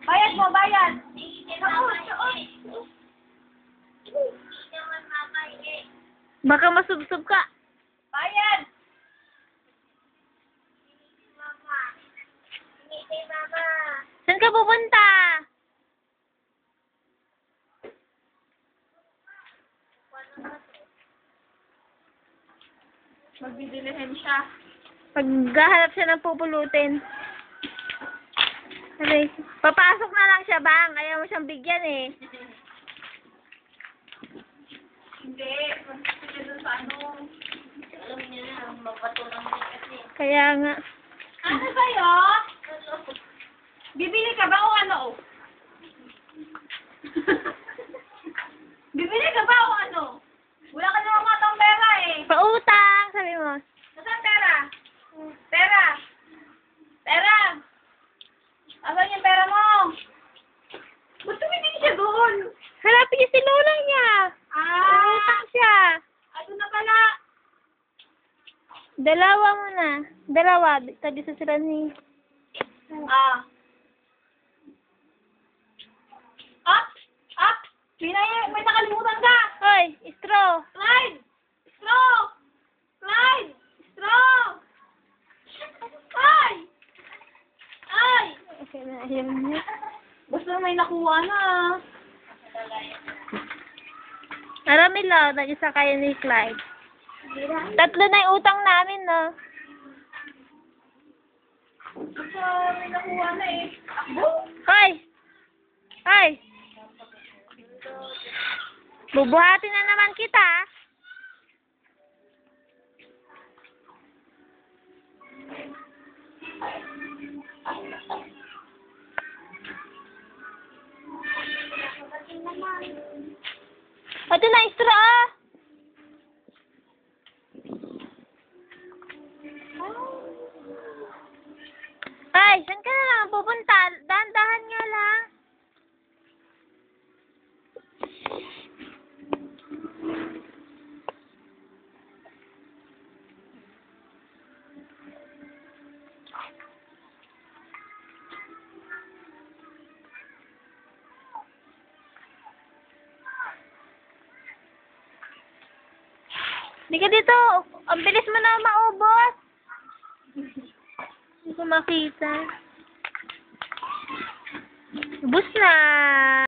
Bayad mo, bayad. Baka masubsob ka. Bayad. Saan ka pupunta? Magbibilihin siya. Paghahanap siya ng pupulutin. Aray, papasok na lang siya, bang. Ayaw mo siyang bigyan eh. Hindi. Sige doon sa ano. Alam niya na, magpatulang kasi. Kaya nga. Ano sa'yo? Bibili ka ba o ano? Bibili ka ba o ano? Wala ka naman mga tong pera eh. Pautang, sabi mo. Nasaan pera? Pera. Pera. Asan yung pera mo? Ba't tumingin siya doon? Hanapin niya si lola niya. Pautang siya. Ano na pala? Dalawa muna. Dalawa. Tabi sa sila ni... Ah. May nakalimutan ka. Hoy, straw. Clyde! Straw! Clyde! Straw! Ay! Ay! Okay na, ayaw niya. Basta may nakuha na. Marami lang. Nag-isa kayo ni Clyde. 3 na yung utang namin, no? Basta may nakuha na eh. Akbo! Hoy! Hoy! Bubuhatin na naman kita. Ito na, straw. Ay, saan ka na lang pupunta? Dahan-dahan nga lang. Hindi ka dito. Ang bilis mo na maubos. Hindi ko makita. Ubus na.